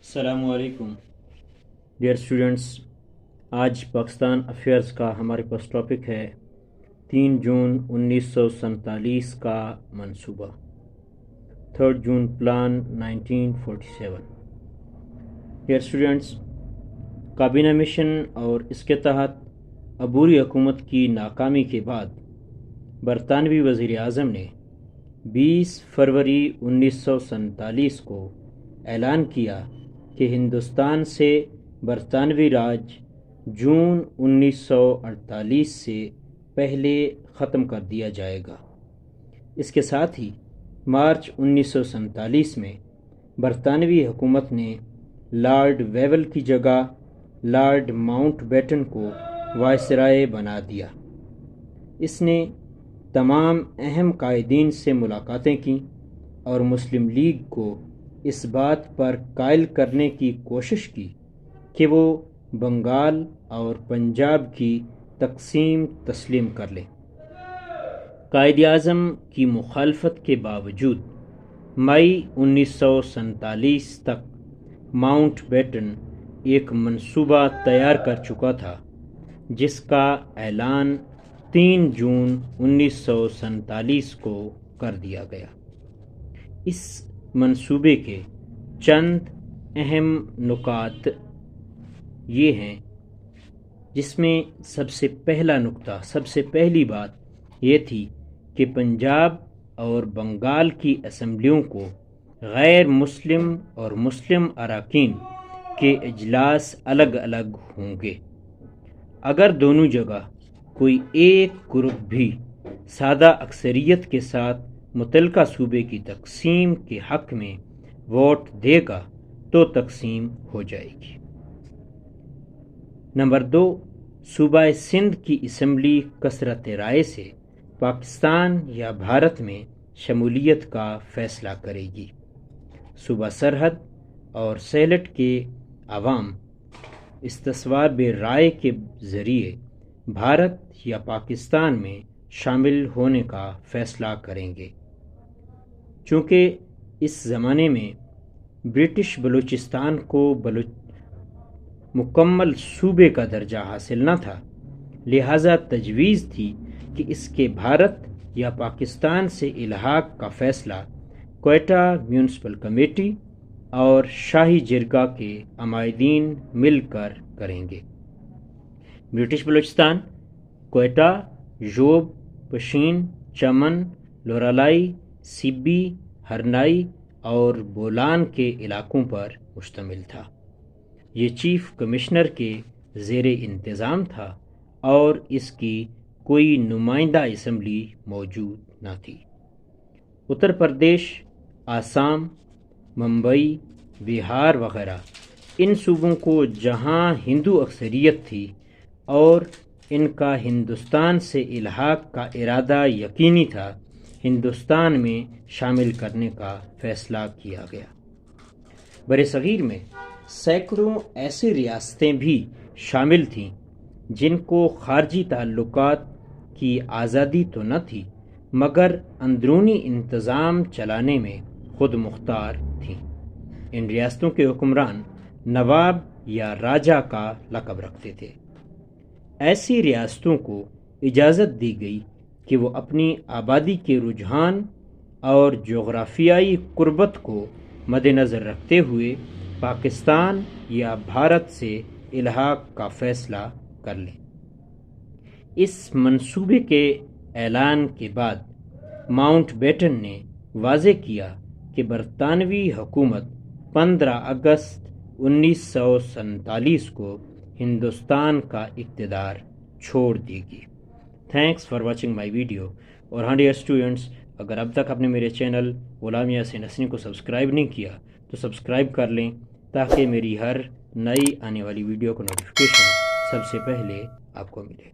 السلام علیکم dear students, آج پاکستان افیئرس کا ہمارے پاس ٹاپک ہے 3 جون 1947 کا منصوبہ، 3 جون پلان 1947۔ ڈیئر اسٹوڈنٹس، کابینہ مشن اور اس کے تحت عبوری حکومت کی ناکامی کے بعد برطانوی وزیر اعظم نے 20 فروری 1947 کو اعلان کیا کہ ہندوستان سے برطانوی راج جون 1948 سے پہلے ختم کر دیا جائے گا۔ اس کے ساتھ ہی مارچ 1947 میں برطانوی حکومت نے لارڈ ویول کی جگہ لارڈ ماؤنٹ بیٹن کو وائسرائے بنا دیا۔ اس نے تمام اہم قائدین سے ملاقاتیں کیں اور مسلم لیگ کو اس بات پر قائل کرنے کی کوشش کی کہ وہ بنگال اور پنجاب کی تقسیم تسلیم کر لیں۔ قائد اعظم کی مخالفت کے باوجود مئی 1947 تک ماؤنٹ بیٹن ایک منصوبہ تیار کر چکا تھا جس کا اعلان 3 جون 1947 کو کر دیا گیا۔ اس منصوبے کے چند اہم نکات یہ ہیں، جس میں سب سے پہلی بات یہ تھی کہ پنجاب اور بنگال کی اسمبلیوں کو غیر مسلم اور مسلم اراکین کے اجلاس الگ الگ ہوں گے۔ اگر دونوں جگہ کوئی ایک گروپ بھی سادہ اکثریت کے ساتھ متعلقہ صوبے کی تقسیم کے حق میں ووٹ دے گا تو تقسیم ہو جائے گی۔ نمبر 2، صوبہ سندھ کی اسمبلی کثرت رائے سے پاکستان یا بھارت میں شمولیت کا فیصلہ کرے گی۔ صوبہ سرحد اور سیلٹ کے عوام استصواب رائے کے ذریعے بھارت یا پاکستان میں شامل ہونے کا فیصلہ کریں گے۔ چونکہ اس زمانے میں برٹش بلوچستان کو مکمل صوبے کا درجہ حاصل نہ تھا، لہٰذا تجویز تھی کہ اس کے بھارت یا پاکستان سے الحاق کا فیصلہ کوئٹہ میونسپل کمیٹی اور شاہی جرگہ کے عمائدین مل کر کریں گے۔ برٹش بلوچستان کوئٹہ، ژوب، پشین، چمن، لورالائی، سیبی، ہرنائی اور بولان کے علاقوں پر مشتمل تھا۔ یہ چیف کمشنر کے زیر انتظام تھا اور اس کی کوئی نمائندہ اسمبلی موجود نہ تھی۔ اتر پردیش، آسام، ممبئی، بہار وغیرہ ان صوبوں کو جہاں ہندو اکثریت تھی اور ان کا ہندوستان سے الحاق کا ارادہ یقینی تھا، ہندوستان میں شامل کرنے کا فیصلہ کیا گیا۔ برصغیر میں سینکڑوں ایسی ریاستیں بھی شامل تھیں جن کو خارجی تعلقات کی آزادی تو نہ تھی مگر اندرونی انتظام چلانے میں خود مختار تھیں۔ ان ریاستوں کے حکمران نواب یا راجا کا لقب رکھتے تھے۔ ایسی ریاستوں کو اجازت دی گئی کہ وہ اپنی آبادی کے رجحان اور جغرافیائی قربت کو مد نظر رکھتے ہوئے پاکستان یا بھارت سے الحاق کا فیصلہ کر لیں۔ اس منصوبے کے اعلان کے بعد ماؤنٹ بیٹن نے واضح کیا کہ برطانوی حکومت 15 اگست 1947 کو ہندوستان کا اقتدار چھوڑ دے گی۔ Thanks for watching my video. اور ہاں ڈیئر اسٹوڈنٹس، اگر اب تک آپ نے میرے چینل غلام یاسین حسنی کو سبسکرائب نہیں کیا تو سبسکرائب کر لیں تاکہ میری ہر نئی آنے والی ویڈیو کا نوٹیفیکیشن سب سے پہلے آپ کو ملے۔